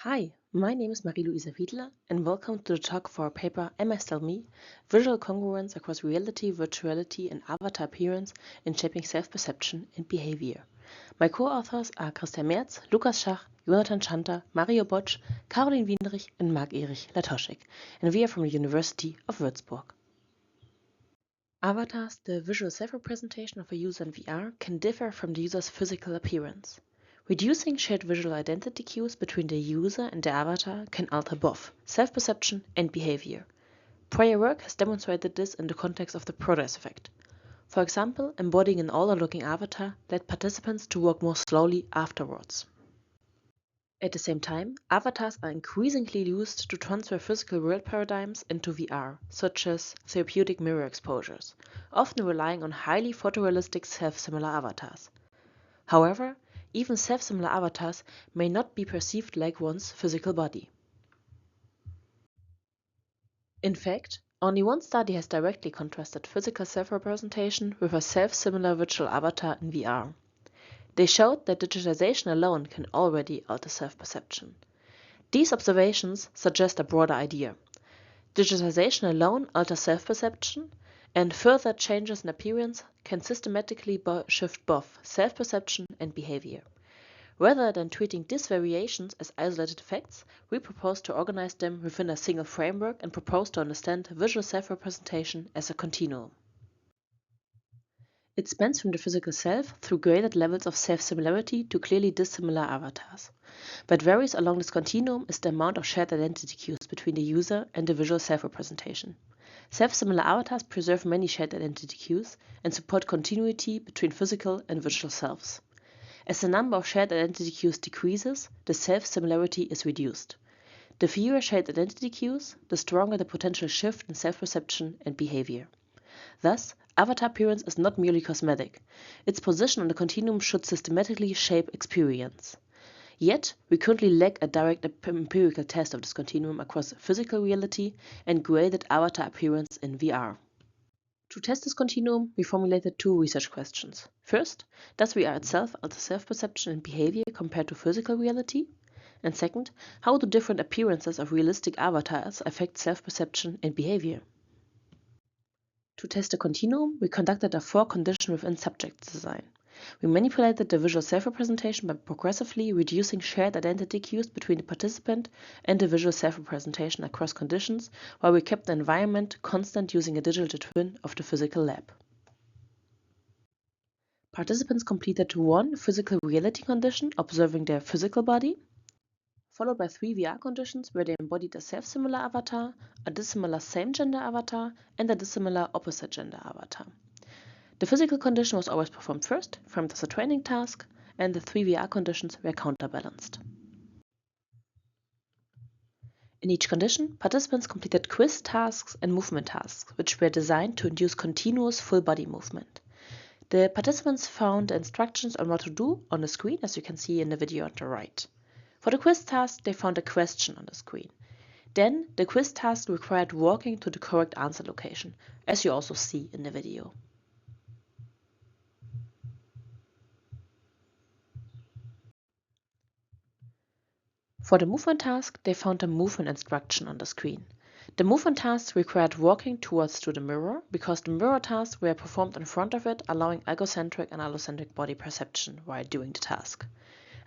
Hi, my name is Marie-Louise Wiedler, and welcome to the talk for our paper MS Tell Me, Visual Congruence Across Reality, Virtuality, and Avatar Appearance in Shaping Self-Perception and Behavior. My co-authors are Christian Merz, Lukas Schach, Jonathan Chanter, Mario Botsch, Caroline Wienrich, and Marc-Erich Latoschek, and we are from the University of Würzburg. Avatars, the visual self-representation of a user in VR, can differ from the user's physical appearance. Reducing shared visual identity cues between the user and the avatar can alter both self-perception and behavior. Prior work has demonstrated this in the context of the Proteus effect. For example, embodying an older-looking avatar led participants to walk more slowly afterwards. At the same time, avatars are increasingly used to transfer physical world paradigms into VR, such as therapeutic mirror exposures, often relying on highly photorealistic self-similar avatars. However, even self-similar avatars may not be perceived like one's physical body. In fact, only one study has directly contrasted physical self-representation with a self-similar virtual avatar in VR. They showed that digitization alone can already alter self-perception. These observations suggest a broader idea. Digitization alone alters self-perception, and further changes in appearance can systematically shift both self-perception and behavior. Rather than treating these variations as isolated effects, we propose to organize them within a single framework and propose to understand visual self-representation as a continuum. It spans from the physical self through graded levels of self-similarity to clearly dissimilar avatars. What varies along this continuum is the amount of shared identity cues between the user and the visual self-representation. Self-similar avatars preserve many shared identity cues and support continuity between physical and virtual selves. As the number of shared identity cues decreases, the self-similarity is reduced. The fewer shared identity cues, the stronger the potential shift in self-perception and behavior. Thus, avatar appearance is not merely cosmetic. Its position on the continuum should systematically shape experience. Yet, we currently lack a direct empirical test of this continuum across physical reality and graded avatar appearance in VR. To test this continuum, we formulated two research questions. First, does VR itself alter self-perception and behavior compared to physical reality? And second, how do different appearances of realistic avatars affect self-perception and behavior? To test the continuum, we conducted a four-condition within subject design. We manipulated the visual self-representation by progressively reducing shared identity cues between the participant and the visual self-representation across conditions, while we kept the environment constant using a digital twin of the physical lab. Participants completed one physical reality condition, observing their physical body, followed by 3 VR conditions where they embodied a self-similar avatar, a dissimilar same-gender avatar, and a dissimilar opposite-gender avatar. The physical condition was always performed first, framed as a training task, and the 3 VR conditions were counterbalanced. In each condition, participants completed quiz tasks and movement tasks, which were designed to induce continuous full-body movement. The participants found instructions on what to do on the screen, as you can see in the video on the right. For the quiz task, they found a question on the screen. Then, the quiz task required walking to the correct answer location, as you also see in the video. For the movement task, they found a movement instruction on the screen. The movement task required walking towards to the mirror, because the mirror tasks were performed in front of it, allowing egocentric and allocentric body perception while doing the task.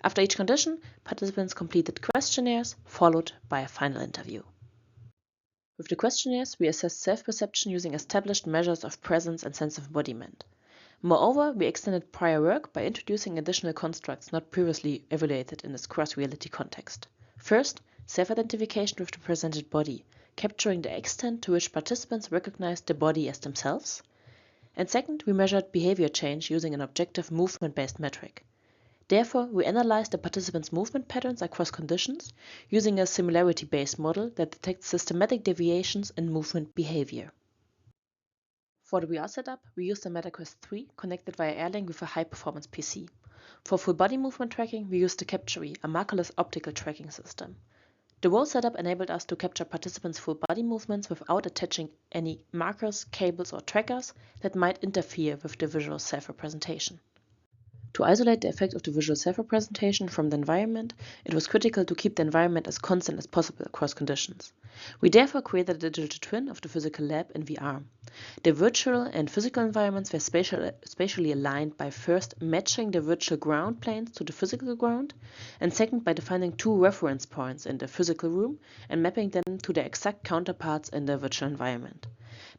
After each condition, participants completed questionnaires, followed by a final interview. With the questionnaires, we assessed self-perception using established measures of presence and sense of embodiment. Moreover, we extended prior work by introducing additional constructs not previously evaluated in this cross-reality context. First, self-identification with the presented body, capturing the extent to which participants recognized the body as themselves. And second, we measured behavior change using an objective movement-based metric. Therefore, we analyzed the participants' movement patterns across conditions using a similarity-based model that detects systematic deviations in movement behavior. For the VR setup, we used a MetaQuest 3 connected via Airlink with a high-performance PC. For full body movement tracking, we used the Capture-E, a markerless optical tracking system. The whole setup enabled us to capture participants' full body movements without attaching any markers, cables, or trackers that might interfere with the visual self-representation. To isolate the effect of the visual self-representation from the environment, it was critical to keep the environment as constant as possible across conditions. We therefore created a digital twin of the physical lab in VR. The virtual and physical environments were spatially aligned by first matching the virtual ground planes to the physical ground, and second by defining two reference points in the physical room and mapping them to their exact counterparts in the virtual environment.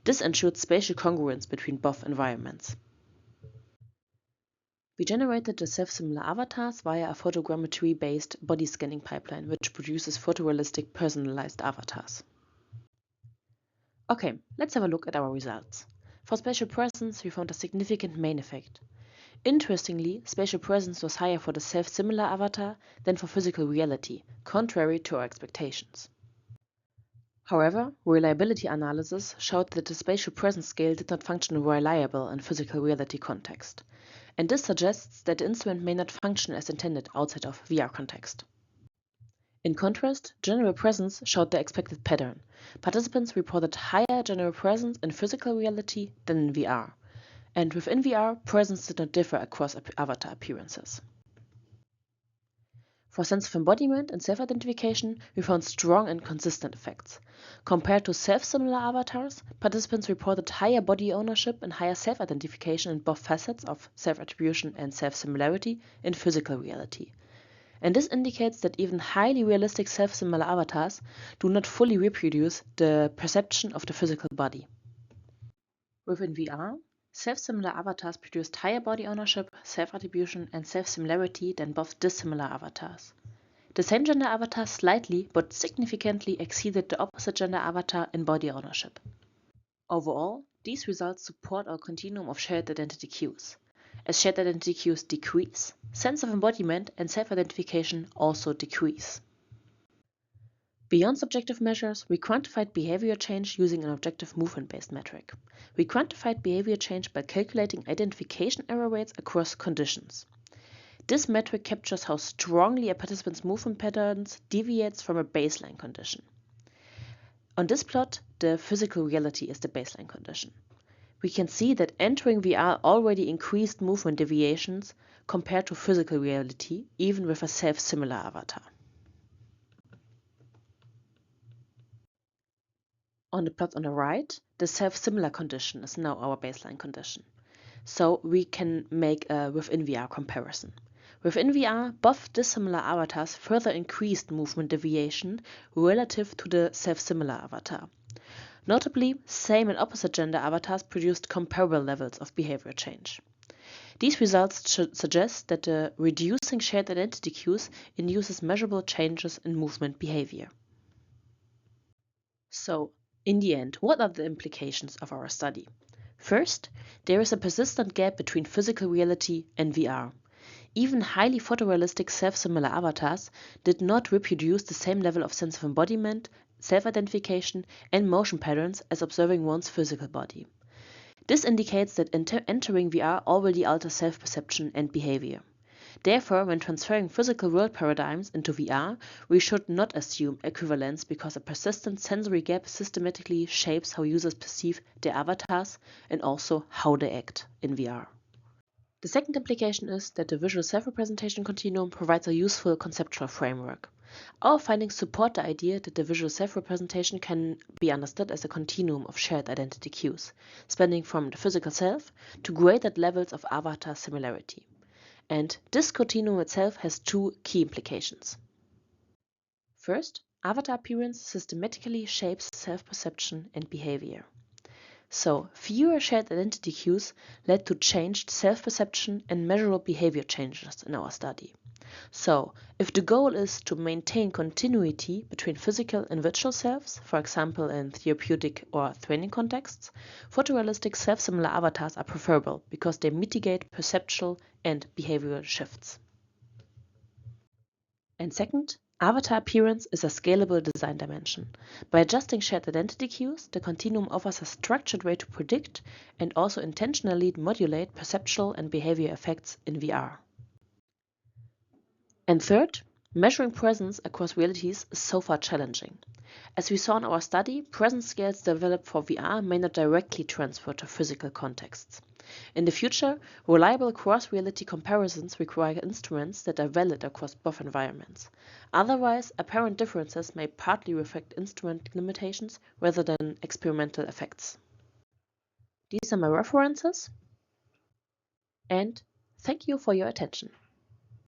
This ensured spatial congruence between both environments. We generated the self-similar avatars via a photogrammetry-based body scanning pipeline, which produces photorealistic personalized avatars. Okay, let's have a look at our results. For spatial presence, we found a significant main effect. Interestingly, spatial presence was higher for the self-similar avatar than for physical reality, contrary to our expectations. However, reliability analysis showed that the spatial presence scale did not function reliable in physical reality context, and this suggests that the instrument may not function as intended outside of VR context. In contrast, general presence showed the expected pattern. Participants reported higher general presence in physical reality than in VR, and within VR, presence did not differ across avatar appearances. For sense of embodiment and self-identification, we found strong and consistent effects. Compared to self-similar avatars, participants reported higher body ownership and higher self-identification in both facets of self-attribution and self-similarity in physical reality. And this indicates that even highly realistic self-similar avatars do not fully reproduce the perception of the physical body. Within VR, self-similar avatars produced higher body ownership, self-attribution, and self-similarity than both dissimilar avatars. The same gender avatar slightly but significantly exceeded the opposite gender avatar in body ownership. Overall, these results support our continuum of shared identity cues. As shared identity cues decrease, sense of embodiment and self-identification also decrease. Beyond subjective measures, we quantified behavior change using an objective movement-based metric. We quantified behavior change by calculating identification error rates across conditions. This metric captures how strongly a participant's movement patterns deviates from a baseline condition. On this plot, the physical reality is the baseline condition. We can see that entering VR already increased movement deviations compared to physical reality, even with a self-similar avatar. On the plot on the right, the self-similar condition is now our baseline condition. So we can make a within VR comparison. Within VR, both dissimilar avatars further increased movement deviation relative to the self-similar avatar. Notably, same and opposite gender avatars produced comparable levels of behavior change. These results suggest that the reducing shared identity cues induces measurable changes in movement behavior. So, in the end, what are the implications of our study? First, there is a persistent gap between physical reality and VR. Even highly photorealistic self-similar avatars did not reproduce the same level of sense of embodiment, self-identification, and motion patterns as observing one's physical body. This indicates that entering VR already alters self-perception and behavior. Therefore, when transferring physical world paradigms into VR, we should not assume equivalence because a persistent sensory gap systematically shapes how users perceive their avatars and also how they act in VR. The second implication is that the visual self-representation continuum provides a useful conceptual framework. Our findings support the idea that the visual self-representation can be understood as a continuum of shared identity cues, spanning from the physical self to graded levels of avatar similarity. And this continuum itself has two key implications. First, avatar appearance systematically shapes self-perception and behavior. So, fewer shared identity cues led to changed self-perception and measurable behavior changes in our study. So, if the goal is to maintain continuity between physical and virtual selves, for example in therapeutic or training contexts, photorealistic self-similar avatars are preferable because they mitigate perceptual and behavioral shifts. And second, avatar appearance is a scalable design dimension. By adjusting shared identity cues, the continuum offers a structured way to predict and also intentionally modulate perceptual and behavior effects in VR. And third, measuring presence across realities is so far challenging. As we saw in our study, presence scales developed for VR may not directly transfer to physical contexts. In the future, reliable cross-reality comparisons require instruments that are valid across both environments. Otherwise, apparent differences may partly reflect instrument limitations rather than experimental effects. These are my references, and thank you for your attention.